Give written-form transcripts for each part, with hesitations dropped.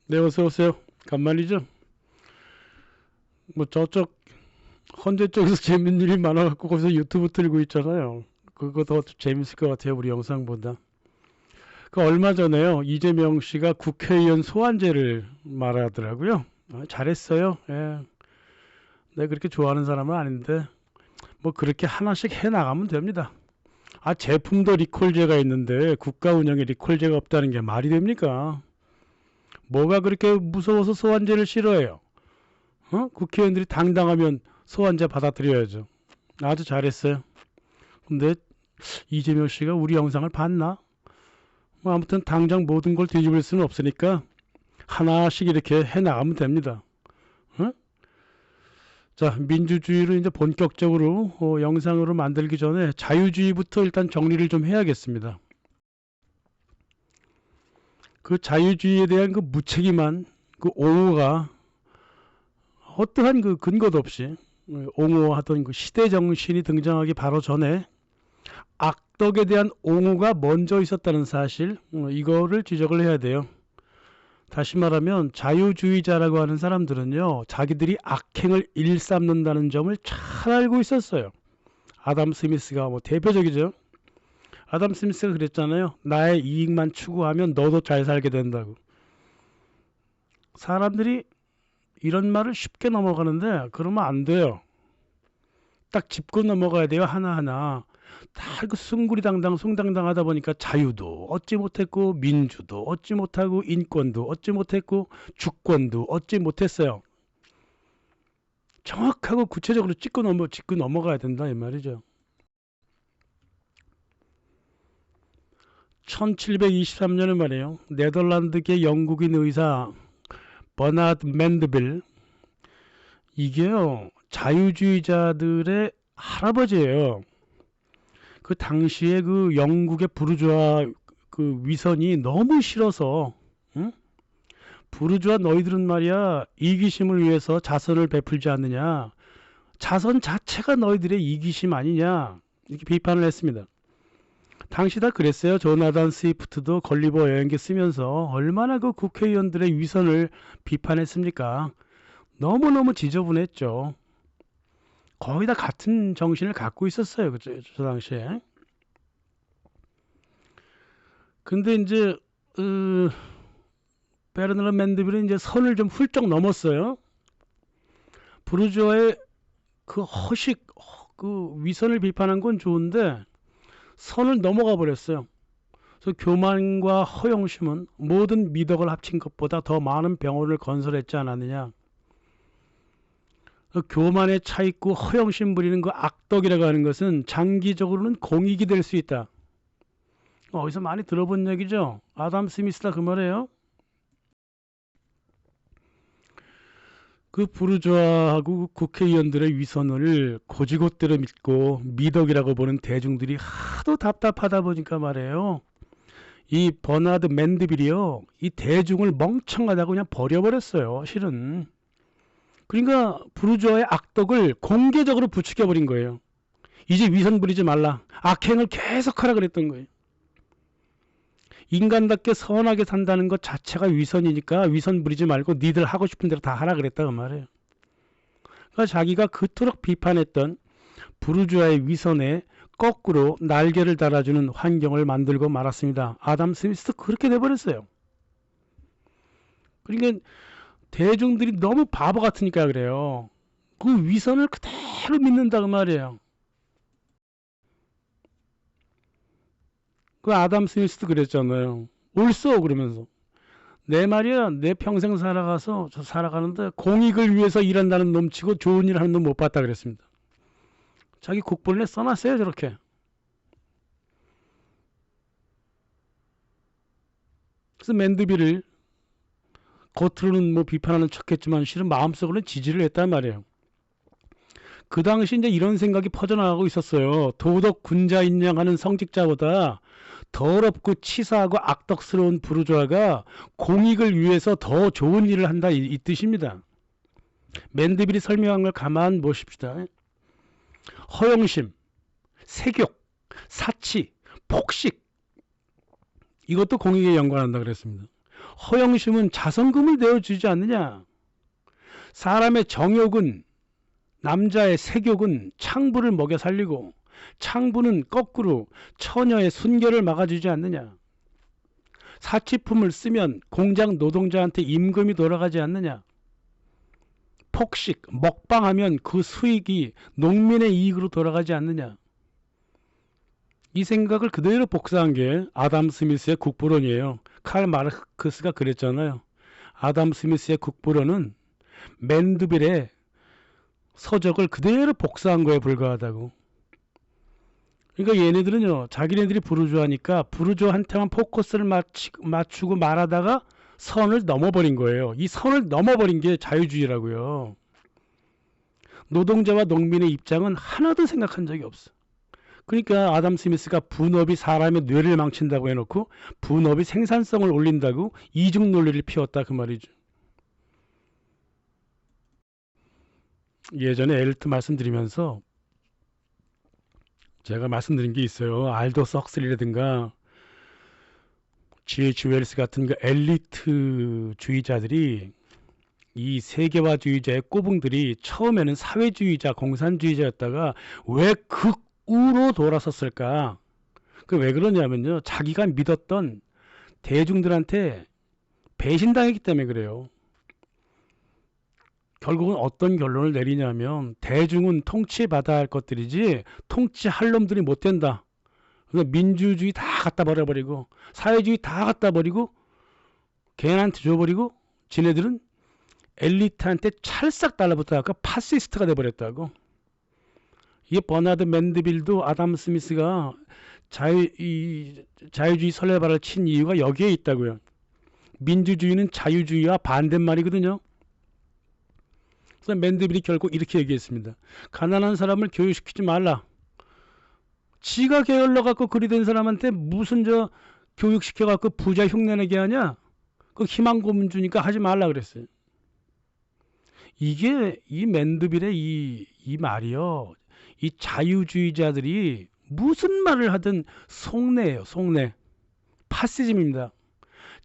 네, 어서 오세요. 간만이죠? 뭐 저쪽 헌재 쪽에서 재밌는 일이 많아갖고 거기서 유튜브 틀고 있잖아요. 그거 더 재밌을 것 같아요. 우리 영상보다. 그 얼마 전에요. 이재명 씨가 국회의원 소환제를 말하더라고요. 잘했어요. 예. 내가 그렇게 좋아하는 사람은 아닌데 뭐 그렇게 하나씩 해 나가면 됩니다. 제품도 리콜제가 있는데 국가 운영에 리콜제가 없다는 게 말이 됩니까? 뭐가 그렇게 무서워서 소환제를 싫어해요? 국회의원들이 당당하면 소환제 받아들여야죠. 아주 잘했어요. 근데 이재명 씨가 우리 영상을 봤나? 뭐 아무튼 당장 모든 걸 뒤집을 수는 없으니까 하나씩 이렇게 해 나가면 됩니다. 어? 자, 민주주의를 이제 본격적으로 영상으로 만들기 전에 자유주의부터 일단 정리를 좀 해야겠습니다. 그 자유주의에 대한 그 무책임한 그 옹호가 어떠한 그 근거도 없이 옹호하던 그 시대 정신이 등장하기 바로 전에 악덕에 대한 옹호가 먼저 있었다는 사실, 이거를 지적을 해야 돼요. 다시 말하면 자유주의자라고 하는 사람들은요, 자기들이 악행을 일삼는다는 점을 잘 알고 있었어요. 아담 스미스가 뭐 대표적이죠. 아담 스미스가 그랬잖아요. 나의 이익만 추구하면 너도 잘 살게 된다고. 사람들이 이런 말을 쉽게 넘어가는데 그러면 안 돼요. 딱 짚고 넘어가야 돼요. 하나하나. 다 그 숭구리당당 숭당당 하다 보니까 자유도 얻지 못했고 민주도 얻지 못하고 인권도 얻지 못했고 주권도 얻지 못했어요. 정확하고 구체적으로 짚고 넘어가야 된다 이 말이죠. 1723년에 말이에요. 네덜란드계 영국인 의사 버나드 맨드빌, 이게요 자유주의자들의 할아버지예요. 그 당시에 그 영국의 부르주아 그 위선이 너무 싫어서, 응? 부르주아 너희들은 말이야 이기심을 위해서 자선을 베풀지 않느냐, 자선 자체가 너희들의 이기심 아니냐, 이렇게 비판을 했습니다. 당시 다 그랬어요. 조나단 스위프트도 걸리버 여행기 쓰면서 얼마나 그 국회의원들의 위선을 비판했습니까? 너무너무 지저분했죠. 거의 다 같은 정신을 갖고 있었어요. 저 당시에. 근데 이제 베르나르 맨드빌은 이제 선을 좀 훌쩍 넘었어요. 부르주아의 그 허식, 그 위선을 비판한 건 좋은데 선을 넘어가 버렸어요. 그래서 교만과 허영심은 모든 미덕을 합친 것보다 더 많은 병원을 건설했지 않았느냐. 그 교만에 차 있고 허영심 부리는 그 악덕이라고 하는 것은 장기적으로는 공익이 될 수 있다. 어디서 많이 들어본 얘기죠. 아담 스미스다 그 말이에요. 그 부르주아하고 국회의원들의 위선을 고지곳대로 믿고 미덕이라고 보는 대중들이 하도 답답하다 보니까 말이에요. 이 버나드 맨드빌이요, 이 대중을 멍청하다고 그냥 버려버렸어요. 실은. 그러니까 부르주아의 악덕을 공개적으로 부추겨버린 거예요. 이제 위선 부리지 말라. 악행을 계속하라 그랬던 거예요. 인간답게 선하게 산다는 것 자체가 위선이니까 위선 부리지 말고 니들 하고 싶은 대로 다 하라 그랬다고 말이에요. 그러니까 자기가 그토록 비판했던 부르주아의 위선에 거꾸로 날개를 달아주는 환경을 만들고 말았습니다. 아담 스미스도 그렇게 돼버렸어요. 그러니까 대중들이 너무 바보 같으니까 그래요. 그 위선을 그대로 믿는다 그 말이에요. 그 아담 스미스도 그랬잖아요. 옳소 그러면서. 내 말이야, 내 평생 살아가서 저 살아가는데 공익을 위해서 일한다는 놈치고 좋은 일 하는 놈 못 봤다 그랬습니다. 자기 국본에 써놨어요 저렇게. 그래서 맨드빌을 겉으로는 뭐 비판하는 척했지만 실은 마음속으로는 지지를 했단 말이에요. 그 당시 이제 이런 생각이 퍼져나가고 있었어요. 도덕 군자인양하는 성직자보다 더럽고 치사하고 악덕스러운 부르주아가 공익을 위해서 더 좋은 일을 한다 이 뜻입니다. 맨드빌이 설명한 걸 가만 보십시다. 허영심, 세욕, 사치, 폭식, 이것도 공익에 연관한다 그랬습니다. 허영심은 자선금을 내어주지 않느냐. 사람의 정욕은, 남자의 색욕은 창부를 먹여 살리고 창부는 거꾸로 처녀의 순결을 막아주지 않느냐. 사치품을 쓰면 공장 노동자한테 임금이 돌아가지 않느냐. 폭식, 먹방하면 그 수익이 농민의 이익으로 돌아가지 않느냐. 이 생각을 그대로 복사한 게 아담 스미스의 국부론이에요. 칼 마르크스가 그랬잖아요. 아담 스미스의 국부론은 맨드빌의 서적을 그대로 복사한 거에 불과하다고. 그러니까 얘네들은요, 자기네들이 부르주아니까 부르주아한테만 포커스를 맞추고 말하다가 선을 넘어버린 거예요. 이 선을 넘어버린 게 자유주의라고요. 노동자와 농민의 입장은 하나도 생각한 적이 없어. 그러니까 아담 스미스가 분업이 사람의 뇌를 망친다고 해놓고 분업이 생산성을 올린다고 이중 논리를 피웠다 그 말이죠. 예전에 엘리트 말씀드리면서 제가 말씀드린 게 있어요. 알도 석슬리라든가 G.H. 웰스 같은 그 엘리트주의자들이, 이 세계화주의자의 꼬붕들이 처음에는 사회주의자, 공산주의자였다가 왜 극우로 돌아섰을까? 그 왜 그러냐면요, 자기가 믿었던 대중들한테 배신당했기 때문에 그래요. 결국은 어떤 결론을 내리냐면 대중은 통치받아야 할 것들이지 통치할 놈들이 못 된다. 그러니까 민주주의 다 갖다 버려버리고 사회주의 다 갖다 버리고 걔한테 줘버리고 지네들은 엘리트한테 찰싹 달라붙어서 파시스트가 돼버렸다고. 이게 버나드 맨드빌도 아담 스미스가 자유주의 설레발을 친 이유가 여기에 있다고요. 민주주의는 자유주의와 반대말이거든요. 그래서 맨드빌이 결국 이렇게 얘기했습니다. 가난한 사람을 교육시키지 말라. 지가 게을러 갖고 그리 된 사람한테 무슨 교육시켜 갖고 부자 흉내내게 하냐? 그 희망 고문 주니까 하지 말라 그랬어요. 이게 이 맨드빌의 이 말이요. 이 자유주의자들이 무슨 말을 하든 속내예요. 속내. 파시즘입니다.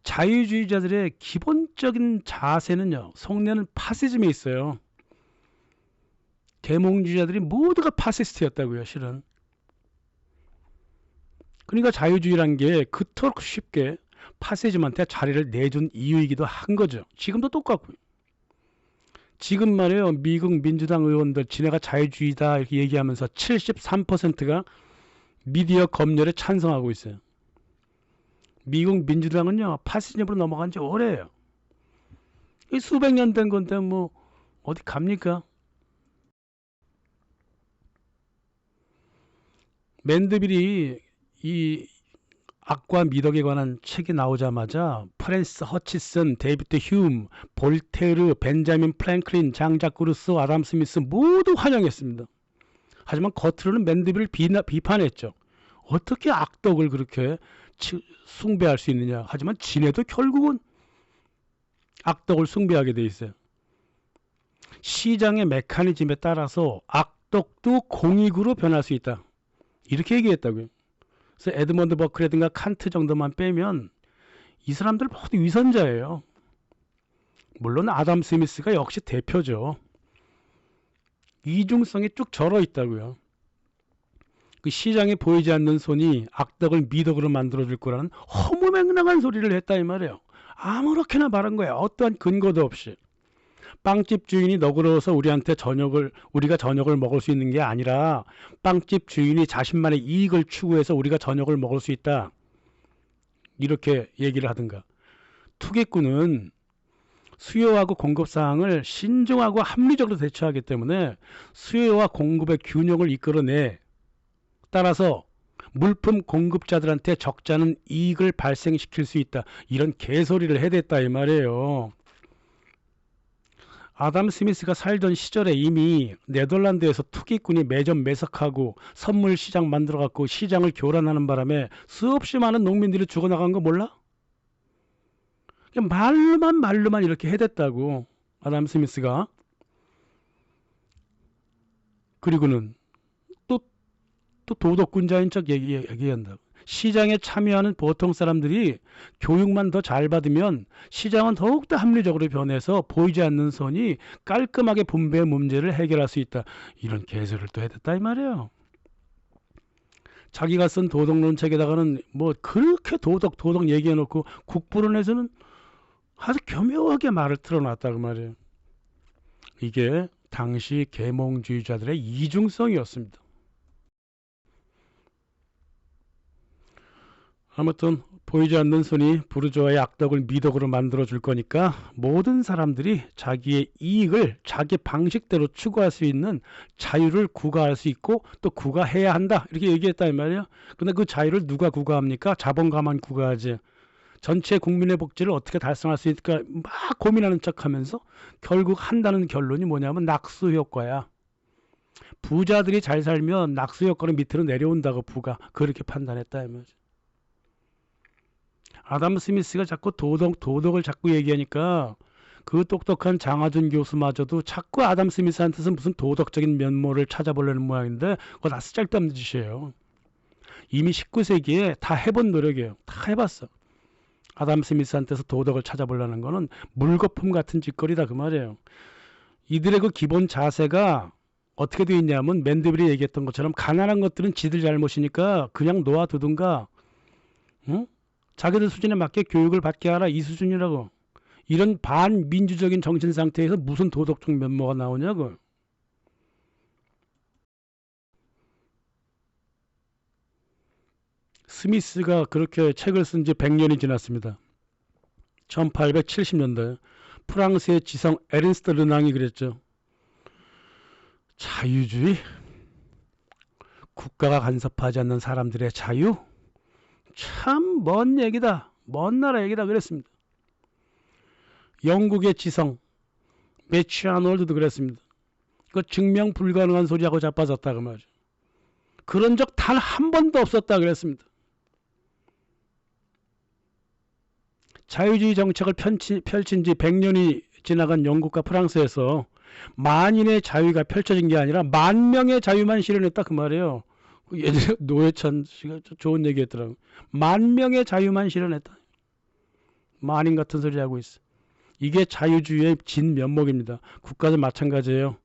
자유주의자들의 기본적인 자세는요, 속내는 파시즘에 있어요. 계몽주의자들이 모두가 파시스트였다고요, 실은. 그러니까 자유주의란 게 그토록 쉽게 파시즘한테 자리를 내준 이유이기도 한 거죠. 지금도 똑같고요. 지금 말이에요, 미국 민주당 의원들 지네가 자유주의다 이렇게 얘기하면서 73%가 미디어 검열에 찬성하고 있어요. 미국 민주당은요, 파시즘으로 넘어간 지 오래예요. 이 수백 년 된 건데 뭐 어디 갑니까? 맨드빌이 이 악과 미덕에 관한 책이 나오자마자 프랜시스 허치슨, 데이비드 휴움, 볼테르, 벤자민 프랭클린, 장자크 루소, 아담 스미스 모두 환영했습니다. 하지만 겉으로는 맨드빌을 비판했죠. 어떻게 악덕을 그렇게 숭배할 수 있느냐. 하지만 지네도 결국은 악덕을 숭배하게 돼 있어요. 시장의 메커니즘에 따라서 악덕도 공익으로 변할 수 있다. 이렇게 얘기했다고요. 그래서 에드먼드 버클이라든가 칸트 정도만 빼면 이 사람들 모두 위선자예요. 물론 아담 스미스가 역시 대표죠. 이중성이 쭉 절어 있다고요. 그 시장에 보이지 않는 손이 악덕을 미덕으로 만들어줄 거라는 허무맹랑한 소리를 했다 이 말이에요. 아무렇게나 말한 거야. 어떠한 근거도 없이. 빵집 주인이 너그러워서 우리가 저녁을 먹을 수 있는 게 아니라 빵집 주인이 자신만의 이익을 추구해서 우리가 저녁을 먹을 수 있다. 이렇게 얘기를 하든가. 투기꾼은 수요하고 공급 사항을 신중하고 합리적으로 대처하기 때문에 수요와 공급의 균형을 이끌어내. 따라서 물품 공급자들한테 적잖은 이익을 발생시킬 수 있다. 이런 개소리를 해댔다 이 말이에요. 아담 스미스가 살던 시절에 이미 네덜란드에서 투기꾼이 매점 매석하고 선물 시장 만들어갖고 시장을 교란하는 바람에 수없이 많은 농민들이 죽어나간 거 몰라? 그냥 말로만 이렇게 해댔다고 아담 스미스가. 그리고는 또 도덕군자인 척 얘기한다고. 시장에 참여하는 보통 사람들이 교육만 더 잘 받으면 시장은 더욱더 합리적으로 변해서 보이지 않는 선이 깔끔하게 분배의 문제를 해결할 수 있다. 이런 개소리를 또 해댔다 이 말이에요. 자기가 쓴 도덕론 책에다가는 뭐 그렇게 도덕 얘기해놓고 국부론에서는 아주 교묘하게 말을 틀어놨다 그 말이에요. 이게 당시 계몽주의자들의 이중성이었습니다. 아무튼 보이지 않는 손이 부르주아의 악덕을 미덕으로 만들어 줄 거니까 모든 사람들이 자기의 이익을 자기 방식대로 추구할 수 있는 자유를 구가할 수 있고 또 구가해야 한다 이렇게 얘기했다 이 말이에요. 근데 그 자유를 누가 구가합니까? 자본가만 구가하지. 전체 국민의 복지를 어떻게 달성할 수 있을까 막 고민하는 척하면서 결국 한다는 결론이 뭐냐면 낙수 효과야. 부자들이 잘 살면 낙수 효과는 밑으로 내려온다고 부가 그렇게 판단했다 이 말이죠. 아담 스미스가 자꾸 도덕을 자꾸 얘기하니까 그 똑똑한 장하준 교수마저도 자꾸 아담 스미스한테서 무슨 도덕적인 면모를 찾아보려는 모양인데 그거 다 쓸데없는 짓이에요. 이미 19세기에 다 해본 노력이에요. 다 해봤어. 아담 스미스한테서 도덕을 찾아보려는 거는 물거품 같은 짓거리다 그 말이에요. 이들의 그 기본 자세가 어떻게 되어 있냐면 맨드빌이 얘기했던 것처럼 가난한 것들은 지들 잘못이니까 그냥 놓아두든가 응? 자기들 수준에 맞게 교육을 받게 하라 이 수준이라고. 이런 반민주적인 정신 상태에서 무슨 도덕적 면모가 나오냐고. 스미스가 그렇게 책을 쓴 지 100년이 지났습니다. 1870년대 프랑스의 지성 에른스트 르낭이 그랬죠. 자유주의? 국가가 간섭하지 않는 사람들의 자유? 참 먼 얘기다. 먼 나라 얘기다 그랬습니다. 영국의 지성 매치 아놀드도 그랬습니다. 그 증명 불가능한 소리하고 자빠졌다 그 말이죠. 그런 적 단 한 번도 없었다 그랬습니다. 자유주의 정책을 펼친 지 100년이 지나간 영국과 프랑스에서 만인의 자유가 펼쳐진 게 아니라 만 명의 자유만 실현했다 그 말이에요. 예전에 노회찬 씨가 좋은 얘기 했더라고요. 만 명의 자유만 실현했다. 만인 같은 소리 하고 있어. 이게 자유주의의 진면목입니다. 국가도 마찬가지예요.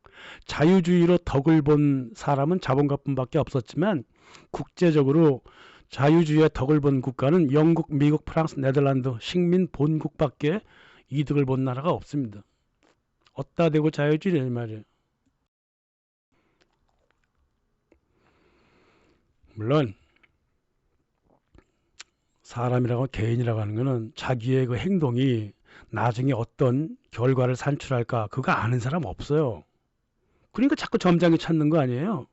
자유주의로 덕을 본 사람은 자본가뿐밖에 없었지만 국제적으로 자유주의의 덕을 본 국가는 영국, 미국, 프랑스, 네덜란드 식민 본국밖에 이득을 본 나라가 없습니다. 어디다 대고 자유주의를 말이에요. 물론 사람이라고 개인이라고 하는 것은 자기의 그 행동이 나중에 어떤 결과를 산출할까 그거 아는 사람 없어요. 그러니까 자꾸 점장이 찾는 거 아니에요.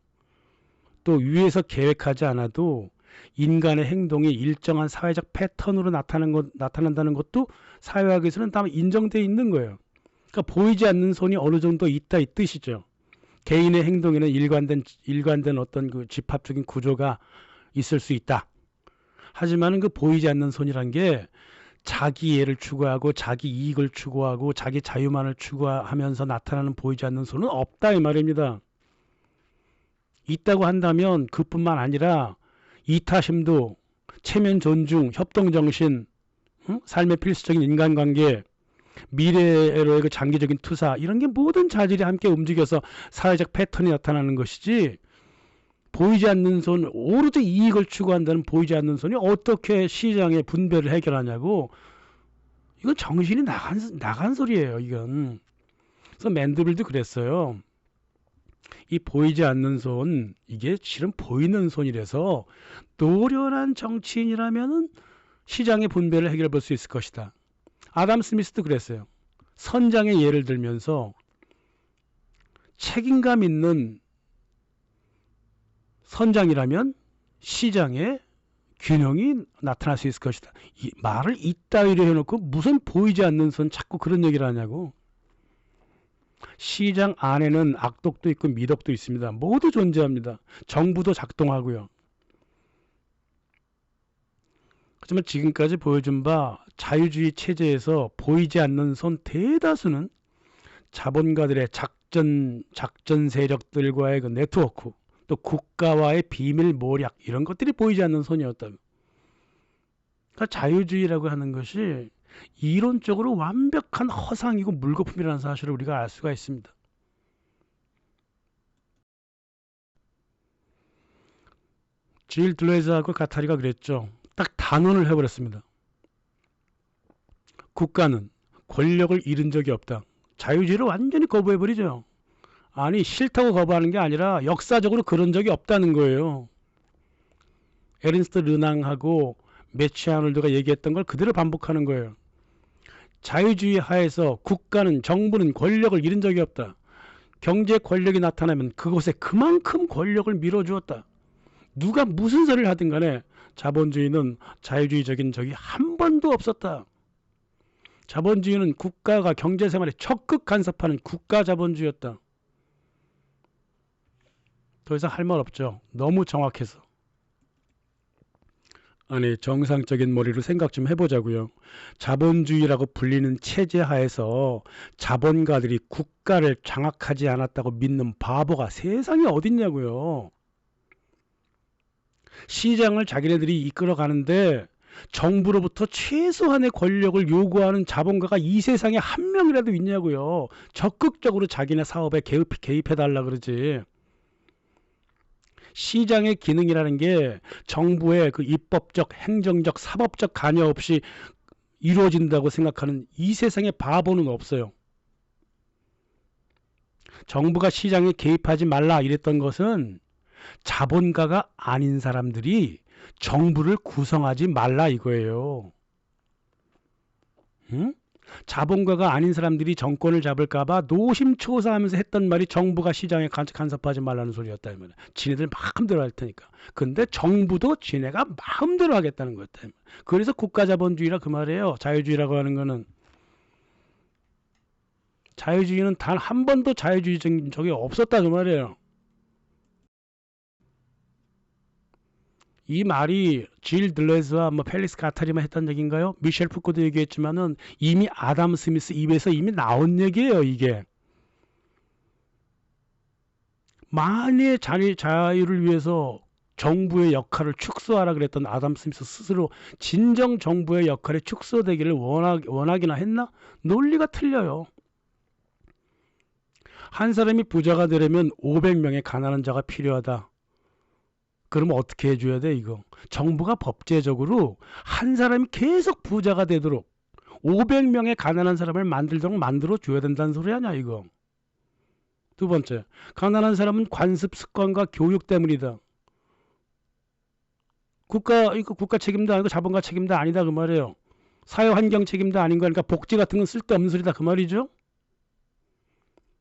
또 위에서 계획하지 않아도 인간의 행동이 일정한 사회적 패턴으로 나타난다는 것도 사회학에서는 다 인정되어 있는 거예요. 그러니까 보이지 않는 손이 어느 정도 있다 이 뜻이죠. 개인의 행동에는 일관된 어떤 그 집합적인 구조가 있을 수 있다. 하지만 그 보이지 않는 손이란 게 자기 이해를 추구하고 자기 이익을 추구하고 자기 자유만을 추구하면서 나타나는 보이지 않는 손은 없다 이 말입니다. 있다고 한다면 그뿐만 아니라 이타심도, 체면 존중, 협동정신, 삶의 필수적인 인간관계, 미래로의 그 장기적인 투사 이런 게 모든 자질이 함께 움직여서 사회적 패턴이 나타나는 것이지 보이지 않는 손, 오로지 이익을 추구한다는 보이지 않는 손이 어떻게 시장의 분배를 해결하냐고. 이건 정신이 나간 소리예요 이건. 그래서 맨드빌도 그랬어요. 이 보이지 않는 손 이게 실은 보이는 손이라서 노련한 정치인이라면 시장의 분배를 해결해 볼 수 있을 것이다. 아담 스미스도 그랬어요. 선장의 예를 들면서 책임감 있는 선장이라면 시장의 균형이 나타날 수 있을 것이다. 이 말을 이따위로 해놓고 무슨 보이지 않는 손 자꾸 그런 얘기를 하냐고. 시장 안에는 악독도 있고 미덕도 있습니다. 모두 존재합니다. 정부도 작동하고요. 하지만 지금까지 보여준 바 자유주의 체제에서 보이지 않는 손 대다수는 자본가들의 작전 세력들과의 그 네트워크, 또 국가와의 비밀 모략 이런 것들이 보이지 않는 손이었다. 그러니까 자유주의라고 하는 것이 이론적으로 완벽한 허상이고 물거품이라는 사실을 우리가 알 수가 있습니다. 질 들레즈하고 가타리가 그랬죠. 딱 단언을 해버렸습니다. 국가는 권력을 잃은 적이 없다. 자유주의를 완전히 거부해버리죠. 아니 싫다고 거부하는 게 아니라 역사적으로 그런 적이 없다는 거예요. 에른스트 르낭하고 매치 아놀드가 얘기했던 걸 그대로 반복하는 거예요. 자유주의 하에서 국가는 정부는 권력을 잃은 적이 없다. 경제 권력이 나타나면 그곳에 그만큼 권력을 밀어주었다. 누가 무슨 소리를 하든 간에 자본주의는 자유주의적인 적이 한 번도 없었다. 자본주의는 국가가 경제생활에 적극 간섭하는 국가자본주의였다. 더 이상 할 말 없죠. 너무 정확해서. 아니 정상적인 머리로 생각 좀 해보자고요. 자본주의라고 불리는 체제 하에서 자본가들이 국가를 장악하지 않았다고 믿는 바보가 세상에 어딨냐고요. 시장을 자기네들이 이끌어가는데 정부로부터 최소한의 권력을 요구하는 자본가가 이 세상에 한 명이라도 있냐고요. 적극적으로 자기네 사업에 개입해달라 그러지. 시장의 기능이라는 게 정부의 그 입법적, 행정적, 사법적 관여 없이 이루어진다고 생각하는 이 세상에 바보는 없어요. 정부가 시장에 개입하지 말라 이랬던 것은 자본가가 아닌 사람들이 정부를 구성하지 말라 이거예요. 응? 자본가가 아닌 사람들이 정권을 잡을까봐 노심초사하면서 했던 말이 정부가 시장에 간섭하지 말라는 소리였다. 지네들 마음대로 할 테니까. 근데 정부도 지네가 마음대로 하겠다는 거였다. 그래서 국가자본주의라 그 말이에요. 자유주의라고 하는 거는. 자유주의는 단 한 번도 자유주의적인 적이 없었다 그 말이에요. 이 말이 질 들레즈와 펠릭스 가타리만 했던 얘기인가요? 미셸 푸코도 얘기했지만은 이미 아담 스미스 입에서 이미 나온 얘기예요, 이게. 만일 자유를 위해서 정부의 역할을 축소하라 그랬던 아담 스미스 스스로 진정 정부의 역할이 축소되기를 원하기나 했나? 논리가 틀려요. 한 사람이 부자가 되려면 500명의 가난한 자가 필요하다. 그러면 어떻게 해줘야 돼 이거? 정부가 법제적으로 한 사람이 계속 부자가 되도록 500명의 가난한 사람을 만들도록 만들어줘야 된다는 소리 아니야 이거. 두 번째, 가난한 사람은 관습 습관과 교육 때문이다. 국가 책임도 아니고 자본가 책임도 아니다 그 말이에요. 사회환경 책임도 아닌 거니까 복지 같은 건 쓸데없는 소리다 그 말이죠.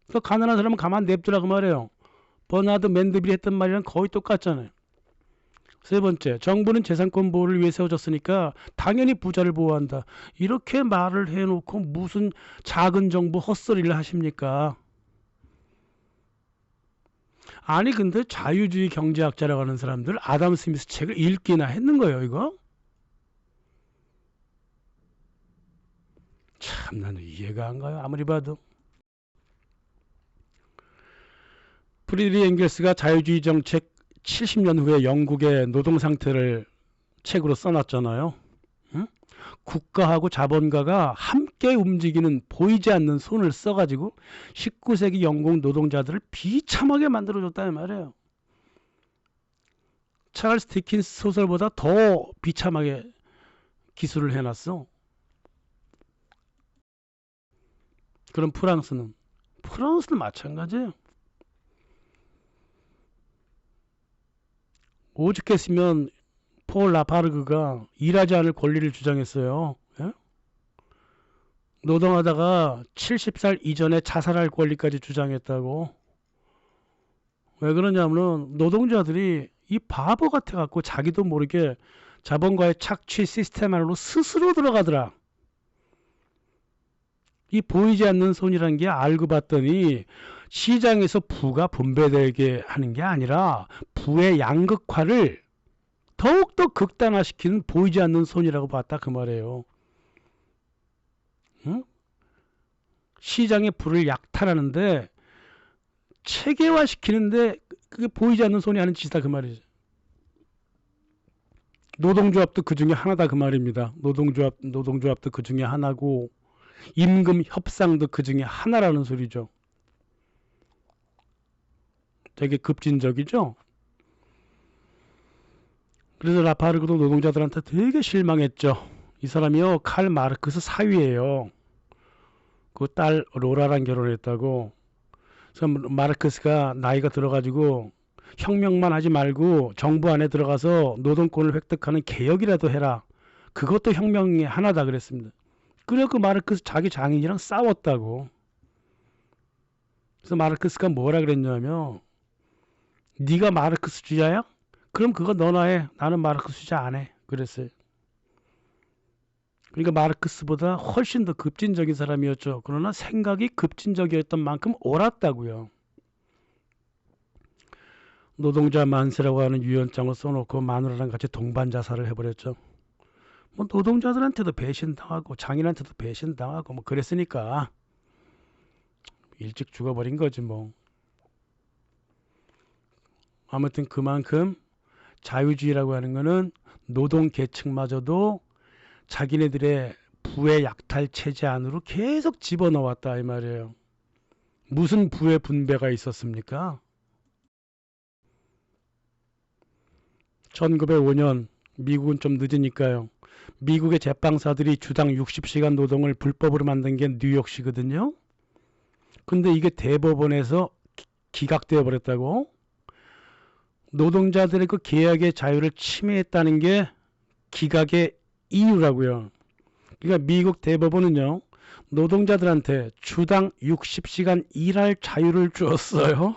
그 가난한 사람은 가만 냅두라 그 말이에요. 버나드 맨드빌이 했던 말이랑 거의 똑같잖아요. 세 번째, 정부는 재산권 보호를 위해 세워졌으니까 당연히 부자를 보호한다. 이렇게 말을 해놓고 무슨 작은 정부 헛소리를 하십니까? 아니 근데 자유주의 경제학자라고 하는 사람들 아담 스미스 책을 읽기나 했는 거예요 이거? 참 나는 이해가 안 가요 아무리 봐도. 프리드리히 엥겔스가 자유주의 정책 70년 후에 영국의 노동 상태를 책으로 써놨잖아요. 응? 국가하고 자본가가 함께 움직이는 보이지 않는 손을 써가지고 19세기 영국 노동자들을 비참하게 만들어줬다는 말이에요. 찰스 디킨스 소설보다 더 비참하게 기술을 해놨어. 그럼 프랑스는 마찬가지예요. 오죽했으면 폴 라파르그가 일하지 않을 권리를 주장했어요. 예? 노동하다가 70살 이전에 자살할 권리까지 주장했다고. 왜 그러냐면 노동자들이 이 바보 같아 갖고 자기도 모르게 자본가의 착취 시스템 안으로 스스로 들어가더라. 이 보이지 않는 손이라는 게 알고 봤더니 시장에서 부가 분배되게 하는 게 아니라 부의 양극화를 더욱더 극단화시키는 보이지 않는 손이라고 봤다 그 말이에요. 응? 시장의 부를 약탈하는데 체계화시키는데 그게 보이지 않는 손이 하는 짓이다 그 말이죠. 노동조합도 그 중에 하나다 그 말입니다. 노동조합도 그 중에 하나고 임금 협상도 그 중에 하나라는 소리죠. 되게 급진적이죠. 그래서 라파르크도 노동자들한테 되게 실망했죠. 이 사람이요, 칼 마르크스 사위예요. 그 딸 로라랑 결혼했다고. 그래서 마르크스가 나이가 들어가지고 혁명만 하지 말고 정부 안에 들어가서 노동권을 획득하는 개혁이라도 해라. 그것도 혁명의 하나다 그랬습니다. 그래 그 마르크스 자기 장인이랑 싸웠다고. 그래서 마르크스가 뭐라 그랬냐면 네가 마르크스주의자야? 그럼 그거 너나 해. 나는 마르크스주의 안 해. 그랬어요. 그러니까 마르크스보다 훨씬 더 급진적인 사람이었죠. 그러나 생각이 급진적이었던 만큼 옳았다고요. 노동자 만세라고 하는 유언장을 써놓고 마누라랑 같이 동반 자살을 해버렸죠. 뭐 노동자들한테도 배신당하고 장인한테도 배신당하고 뭐 그랬으니까 일찍 죽어버린 거지 뭐. 아무튼 그만큼 자유주의라고 하는 거는 노동 계층마저도 자기네들의 부의 약탈 체제 안으로 계속 집어넣었다 이 말이에요. 무슨 부의 분배가 있었습니까? 1905년 미국은 좀 늦으니까요. 미국의 제빵사들이 주당 60시간 노동을 불법으로 만든 게 뉴욕시거든요. 근데 이게 대법원에서 기각되어 버렸다고. 노동자들의 그 계약의 자유를 침해했다는 게 기각의 이유라고요. 그러니까 미국 대법원은요, 노동자들한테 주당 60시간 일할 자유를 주었어요.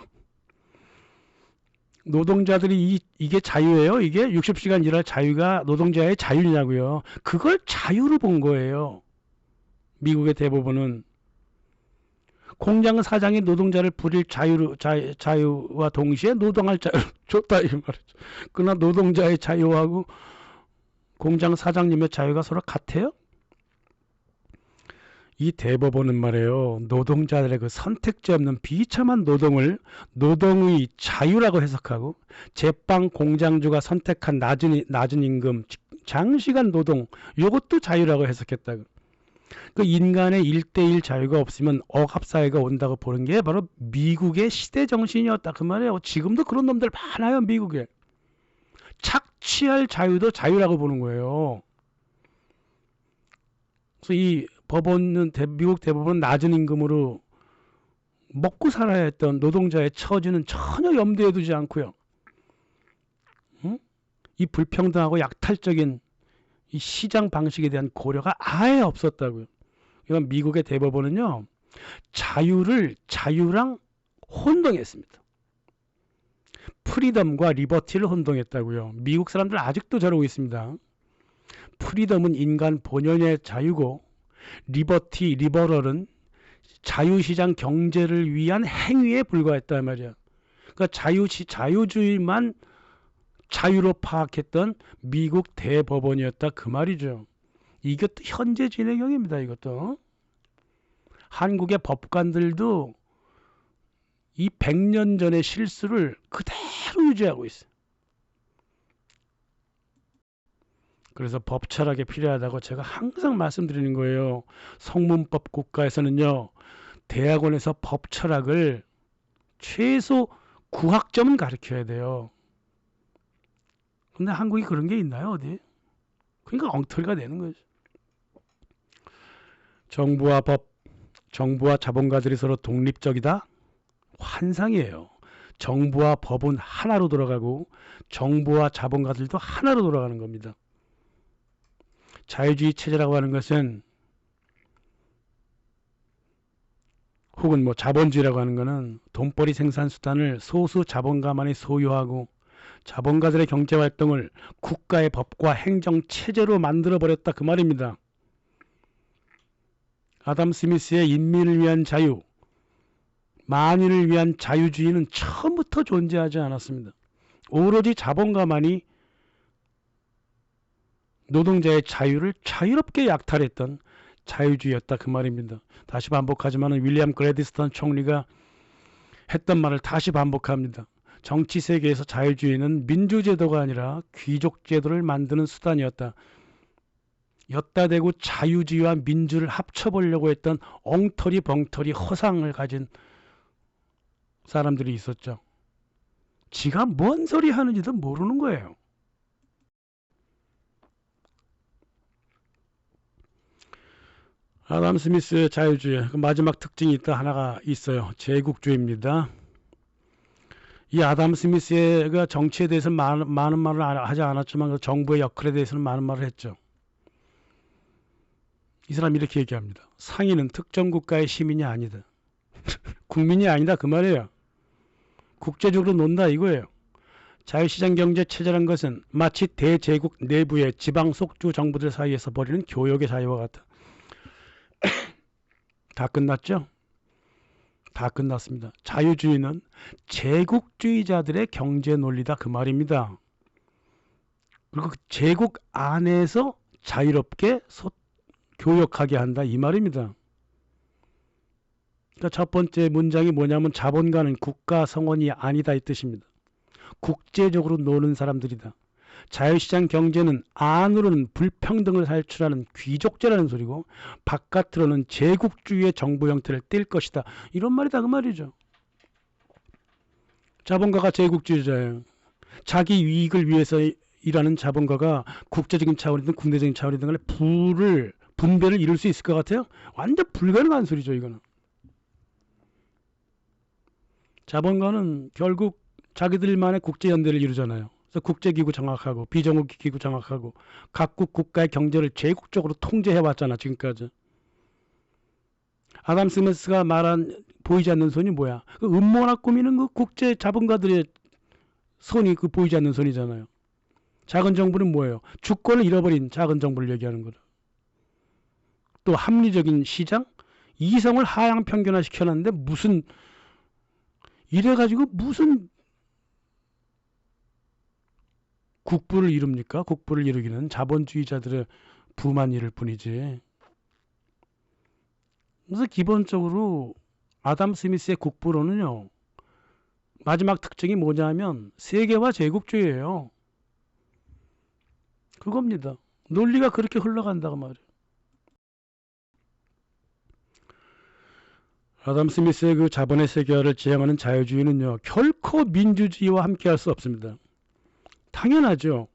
노동자들이 이게 자유예요? 이게 60시간 일할 자유가 노동자의 자유냐고요. 그걸 자유로 본 거예요. 미국의 대법원은. 공장 사장이 노동자를 부릴 자유와 동시에 노동할 자유를 줬다 이 말이죠. 그러나 노동자의 자유하고 공장 사장님의 자유가 서로 같아요? 이 대법원은 말이에요. 노동자들의 그 선택지 없는 비참한 노동을 노동의 자유라고 해석하고 제빵 공장주가 선택한 낮은 임금, 장시간 노동 이것도 자유라고 해석했다고. 그 인간의 1대1 자유가 없으면 억압사회가 온다고 보는 게 바로 미국의 시대 정신이었다 그 말이에요. 지금도 그런 놈들 많아요 미국에. 착취할 자유도 자유라고 보는 거예요. 그래서 이 법원은 미국 대법원은 낮은 임금으로 먹고 살아야 했던 노동자의 처지는 전혀 염두에 두지 않고요. 응? 이 불평등하고 약탈적인 이 시장 방식에 대한 고려가 아예 없었다고요. 그러니까 미국의 대법원은요, 자유랑 혼동했습니다. 프리덤과 리버티를 혼동했다고요. 미국 사람들 아직도 저러고 있습니다. 프리덤은 인간 본연의 자유고 리버럴은 자유시장 경제를 위한 행위에 불과했단 말이야. 그러니까 자유주의만 자유로 파악했던 미국 대법원이었다 그 말이죠. 이것도 현재 진행형입니다. 이것도 한국의 법관들도 이 100년 전의 실수를 그대로 유지하고 있어요. 그래서 법 철학이 필요하다고 제가 항상 말씀드리는 거예요. 성문법 국가에서는요, 대학원에서 법 철학을 최소 9학점은 가르쳐야 돼요. 근데 한국이 그런 게 있나요, 어디? 그러니까 엉터리가 되는 거죠. 정부와 자본가들이 서로 독립적이다? 환상이에요. 정부와 법은 하나로 돌아가고 정부와 자본가들도 하나로 돌아가는 겁니다. 자유주의 체제라고 하는 것은 혹은 뭐 자본주의라고 하는 것은 돈벌이 생산 수단을 소수 자본가만이 소유하고 자본가들의 경제활동을 국가의 법과 행정 체제로 만들어 버렸다 그 말입니다. 아담 스미스의 인민을 위한 자유, 만인을 위한 자유주의는 처음부터 존재하지 않았습니다. 오로지 자본가만이 노동자의 자유를 자유롭게 약탈했던 자유주의였다 그 말입니다. 다시 반복하지만 윌리엄 글래디스턴 총리가 했던 말을 다시 반복합니다. 정치 세계에서 자유주의는 민주제도가 아니라 귀족제도를 만드는 수단이었다. 엿다 대고 자유주의와 민주를 합쳐보려고 했던 엉터리 벙터리 허상을 가진 사람들이 있었죠. 지가 뭔 소리 하는지도 모르는 거예요. 아담 스미스의 자유주의 그 마지막 특징이 있다 하나가 있어요. 제국주의입니다. 이 아담 스미스가 정치에 대해서 많은 말을 하지 않았지만 그 정부의 역할에 대해서는 많은 말을 했죠. 이 사람이 이렇게 얘기합니다. 상인은 특정 국가의 시민이 아니다. 국민이 아니다 그 말이에요. 국제적으로 논다 이거예요. 자유시장 경제 체제란 것은 마치 대제국 내부의 지방 속주 정부들 사이에서 벌이는 교역의 자유와 같다. 다 끝났죠? 다 끝났습니다. 자유주의는 제국주의자들의 경제 논리다 그 말입니다. 그리고 그 제국 안에서 자유롭게 교역하게 한다 이 말입니다. 그러니까 첫 번째 문장이 뭐냐면 자본가는 국가 성원이 아니다 이 뜻입니다. 국제적으로 노는 사람들이다. 자유시장 경제는 안으로는 불평등을 살출하는 귀족제라는 소리고 바깥으로는 제국주의의 정부 형태를 띌 것이다. 이런 말이다 그 말이죠. 자본가가 제국주의자예요. 자기 이익을 위해서 일하는 자본가가 국제적인 차원이든 국내적인 차원이든 간에 분배를 이룰 수 있을 것 같아요? 완전 불가능한 소리죠 이거는. 자본가는 결국 자기들만의 국제연대를 이루잖아요. 그래서 국제기구 장악하고 비정부기구 장악하고 각국 국가의 경제를 제국적으로 통제해왔잖아 지금까지. 아담 스미스가 말한 보이지 않는 손이 뭐야? 그 음모나 꾸미는 그 국제 자본가들의 손이 그 보이지 않는 손이잖아요. 작은 정부는 뭐예요? 주권을 잃어버린 작은 정부를 얘기하는 거죠. 또 합리적인 시장? 이성을 하향 평균화 시켜놨는데 무슨 이래가지고 무슨 국부를 이룹니까? 국부를 이루기는 자본주의자들의 부만 이룰 뿐이지. 그래서 기본적으로 아담 스미스의 국부론은요. 마지막 특징이 뭐냐면 세계화 제국주의예요. 그겁니다. 논리가 그렇게 흘러간다고 말이에요. 아담 스미스의 그 자본의 세계화를 지향하는 자유주의는요. 결코 민주주의와 함께할 수 없습니다. 당연하죠.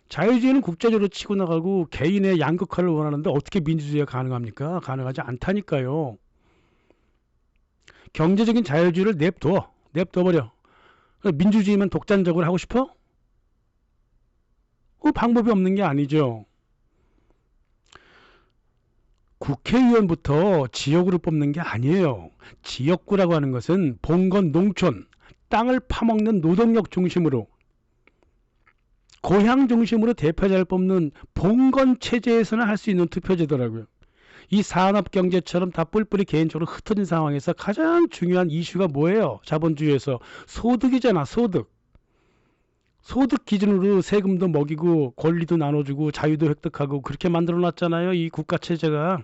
자유주의는 국제적으로 치고 나가고 개인의 양극화를 원하는데 어떻게 민주주의가 가능합니까? 가능하지 않다니까요. 경제적인 자유주의를 냅둬버려. 민주주의만 독단적으로 하고 싶어? 그 방법이 없는 게 아니죠. 국회의원부터 지역구를 뽑는 게 아니에요. 지역구라고 하는 것은 봉건 농촌, 땅을 파먹는 노동력 중심으로 고향 중심으로 대표자를 뽑는 봉건 체제에서는 할 수 있는 투표제더라고요. 이 산업경제처럼 다 뿔뿔이 개인적으로 흩어진 상황에서 가장 중요한 이슈가 뭐예요? 자본주의에서 소득이잖아. 소득 기준으로 세금도 먹이고 권리도 나눠주고 자유도 획득하고 그렇게 만들어놨잖아요. 이 국가체제가.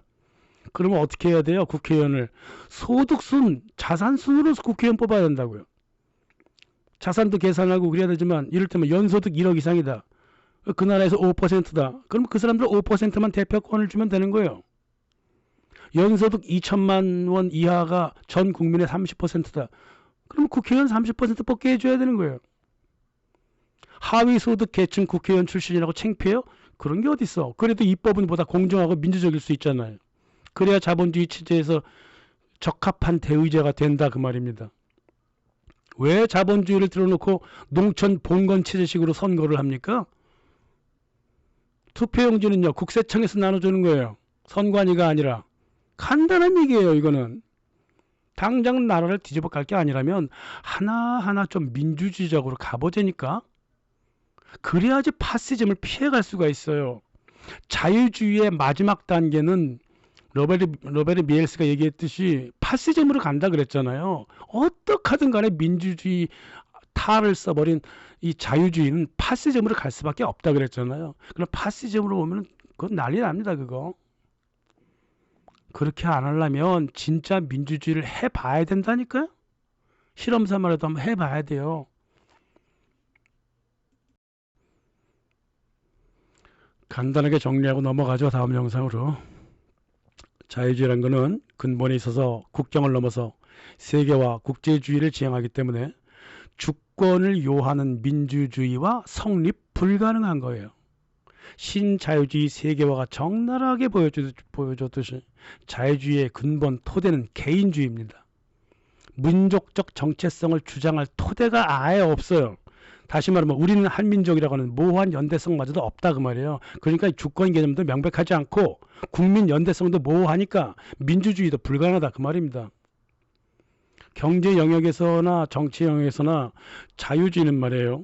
그러면 어떻게 해야 돼요? 국회의원을 소득순, 자산순으로 국회의원 뽑아야 된다고요. 자산도 계산하고 그래야 되지만 이를테면 연소득 1억 이상이다. 그 나라에서 5%다. 그럼 그 사람들 5%만 대표권을 주면 되는 거예요. 연소득 2천만 원 이하가 전 국민의 30%다. 그럼 국회의원 30% 뽑게 해줘야 되는 거예요. 하위소득 계층 국회의원 출신이라고 창피해요? 그런 게 어딨어. 그래도 입법은 보다 공정하고 민주적일 수 있잖아요. 그래야 자본주의 체제에서 적합한 대의제가 된다 그 말입니다. 왜 자본주의를 들어놓고 농촌 봉건 체제식으로 선거를 합니까? 투표용지는요 국세청에서 나눠주는 거예요. 선관위가 아니라. 간단한 얘기예요 이거는. 당장 나라를 뒤집어 갈 게 아니라면 하나하나 좀 민주주의적으로 가보자니까. 그래야지 파시즘을 피해갈 수가 있어요. 자유주의의 마지막 단계는 로베르 미엘스가 얘기했듯이 파시즘으로 간다 그랬잖아요. 어떻게든 간에 민주주의 탈을 써버린 이 자유주의는 파시즘으로 갈 수밖에 없다 그랬잖아요. 그럼 파시즘으로 오면 그건 난리 납니다 그거. 그렇게 안 하려면 진짜 민주주의를 해봐야 된다니까요. 실험 삼아라도 한번 해봐야 돼요. 간단하게 정리하고 넘어가죠. 다음 영상으로. 자유주의란 것은 근본에 있어서 국경을 넘어서 세계와 국제주의를 지향하기 때문에 주권을 요하는 민주주의와 성립 불가능한 거예요. 신자유주의 세계화가 적나라하게 보여줬듯이 자유주의의 근본 토대는 개인주의입니다. 민족적 정체성을 주장할 토대가 아예 없어요. 다시 말하면 우리는 한민족이라고 하는 모호한 연대성마저도 없다 그 말이에요. 그러니까 주권 개념도 명백하지 않고 국민 연대성도 모호하니까 민주주의도 불가능하다 그 말입니다. 경제 영역에서나 정치 영역에서나 자유주의는 말이에요.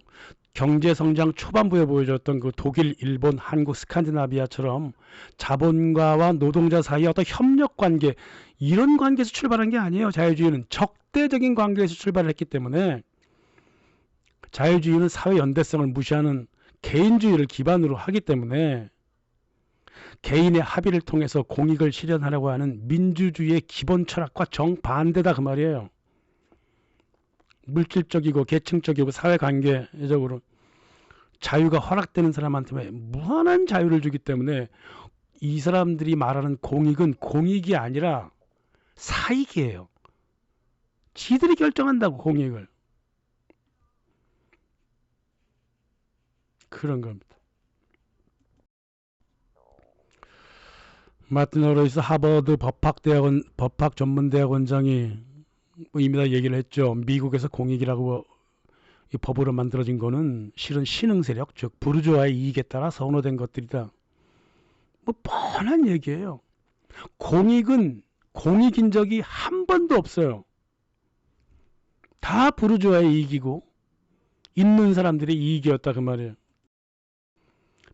경제 성장 초반부에 보여줬던 그 독일, 일본, 한국, 스칸디나비아처럼 자본가와 노동자 사이의 어떤 협력 관계, 이런 관계에서 출발한 게 아니에요. 자유주의는 적대적인 관계에서 출발했기 때문에, 자유주의는 사회 연대성을 무시하는 개인주의를 기반으로 하기 때문에 개인의 합의를 통해서 공익을 실현하려고 하는 민주주의의 기본 철학과 정반대다 그 말이에요. 물질적이고 계층적이고 사회관계적으로 자유가 허락되는 사람한테 무한한 자유를 주기 때문에 이 사람들이 말하는 공익은 공익이 아니라 사익이에요. 지들이 결정한다고 공익을. 그런 겁니다. 마틴 호로이스 하버드 법학전문대학원장이 이미 다 얘기를 했죠. 미국에서 공익이라고 이 법으로 만들어진 거는 실은 신흥세력, 즉 부르주아의 이익에 따라 선호된 것들이다. 뭐 뻔한 얘기예요. 공익은 공익인 적이 한 번도 없어요. 다 부르주아의 이익이고 있는 사람들의 이익이었다 그 말이에요.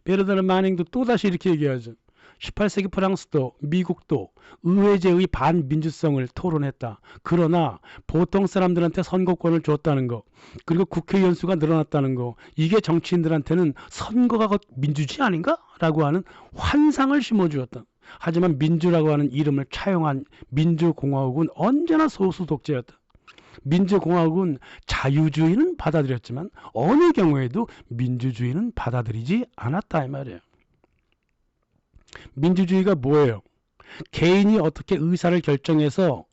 베르나르 마닝도 또다시 이렇게 얘기하죠. 18세기 프랑스도 미국도 의회제의 반민주성을 토론했다. 그러나 보통 사람들한테 선거권을 줬다는 거, 그리고 국회의원 수가 늘어났다는 거, 이게 정치인들한테는 선거가 곧 민주주의 아닌가? 라고 하는 환상을 심어주었다. 하지만 민주라고 하는 이름을 차용한 민주공화국은 언제나 소수 독재였다. 민주공화국은 자유주의는 받아들였지만 어느 경우에도 민주주의는 받아들이지 않았다 이 말이에요. 민주주의가 뭐예요? 개인이 어떻게 의사를 결정해서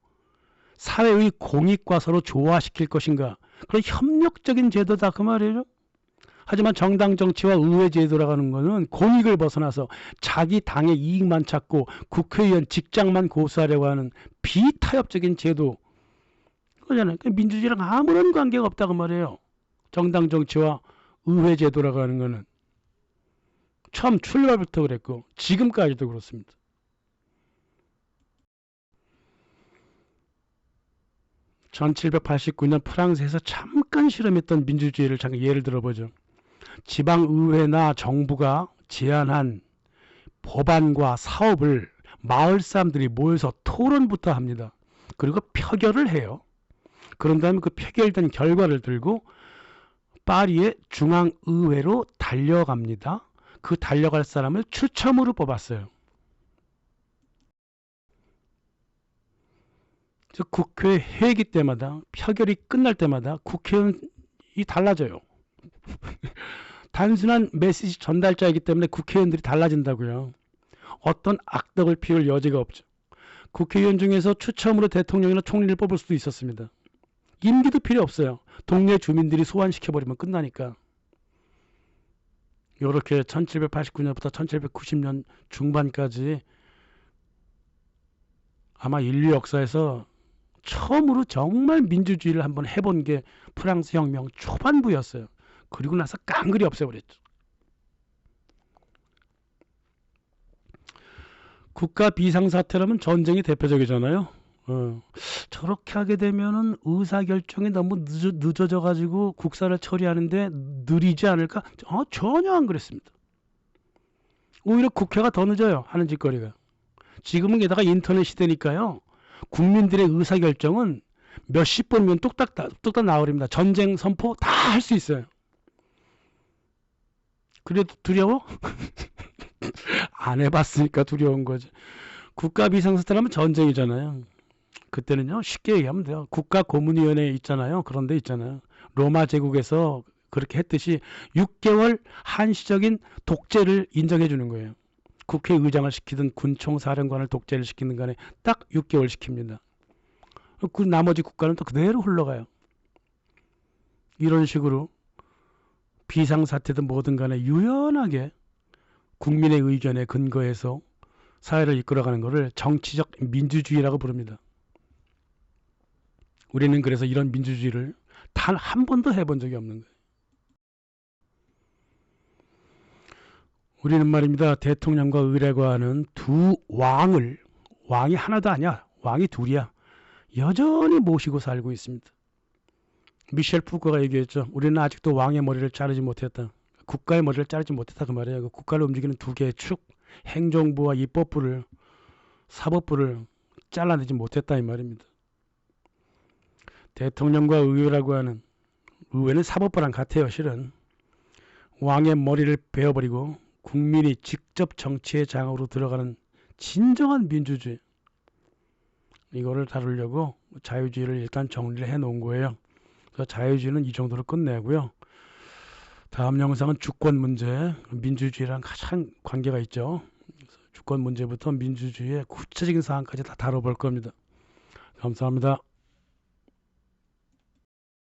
사회의 공익과 서로 조화시킬 것인가, 그런 협력적인 제도다 그 말이에요. 하지만 정당 정치와 의회 제도라고 하는 것은 공익을 벗어나서 자기 당의 이익만 찾고 국회의원 직장만 고수하려고 하는 비타협적인 제도 그거잖아요. 민주주의랑 아무런 관계가 없다고 말이에요. 정당 정치와 의회 제도라고 하는 거는 처음 출발부터 그랬고 지금까지도 그렇습니다. (1789년) 프랑스에서 잠깐 실험했던 민주주의를 잠깐 예를 들어보죠. 지방의회나 정부가 제안한 법안과 사업을 마을 사람들이 모여서 토론부터 합니다. 그리고 표결을 해요. 그런 다음에 그 표결된 결과를 들고 파리의 중앙의회로 달려갑니다. 그 달려갈 사람을 추첨으로 뽑았어요. 즉 국회 회기 때마다, 표결이 끝날 때마다 국회의원이 달라져요. 단순한 메시지 전달자이기 때문에 국회의원들이 달라진다고요. 어떤 악덕을 피울 여지가 없죠. 국회의원 중에서 추첨으로 대통령이나 총리를 뽑을 수도 있었습니다. 임기도 필요 없어요. 동네 주민들이 소환시켜버리면 끝나니까. 이렇게 1789년부터 1790년 중반까지 아마 인류 역사에서 처음으로 정말 민주주의를 한번 해본 게 프랑스 혁명 초반부였어요. 그리고 나서 깡그리 없애버렸죠. 국가 비상사태라면 전쟁이 대표적이잖아요. 저렇게 하게 되면은 의사결정이 너무 늦어져 가지고 국사를 처리하는데 느리지 않을까? 전혀 안 그랬습니다. 오히려 국회가 더 늦어요. 하는 짓거리가. 지금은 게다가 인터넷 시대니까요. 국민들의 의사결정은 몇십 분이면 뚝딱 나와버립니다. 전쟁 선포 다 할 수 있어요. 그래도 두려워? 안 해봤으니까 두려운 거지. 국가 비상사태라면 전쟁이잖아요. 그때는요, 쉽게 얘기하면 돼요. 국가고문위원회 있잖아요. 그런 데 있잖아요. 로마 제국에서 그렇게 했듯이 6개월 한시적인 독재를 인정해 주는 거예요. 국회의장을 시키든 군총사령관을 독재를 시키는 간에 딱 6개월 시킵니다. 그 나머지 국가는 또 그대로 흘러가요. 이런 식으로 비상사태든 뭐든 간에 유연하게 국민의 의견에 근거해서 사회를 이끌어가는 것을 정치적 민주주의라고 부릅니다. 우리는 그래서 이런 민주주의를 단 한 번도 해본 적이 없는 거예요. 우리는 말입니다. 대통령과 의례관은 두 왕이 하나도 아니야. 왕이 둘이야. 여전히 모시고 살고 있습니다. 미셸 푸코가 얘기했죠. 우리는 아직도 왕의 머리를 자르지 못했다. 국가의 머리를 자르지 못했다 그 말이에요. 국가를 움직이는 두 개의 축, 행정부와 입법부를, 사법부를 잘라내지 못했다 이 말입니다. 대통령과 의회라고 하는, 의회는 사법부랑 같아요. 실은 왕의 머리를 베어버리고 국민이 직접 정치의 장으로 들어가는 진정한 민주주의, 이거를 다루려고 자유주의를 일단 정리를 해 놓은 거예요. 그래서 자유주의는 이 정도로 끝내고요. 다음 영상은 주권 문제, 민주주의랑 가장 관계가 있죠. 주권 문제부터 민주주의의 구체적인 사항까지 다 다뤄볼 겁니다. 감사합니다.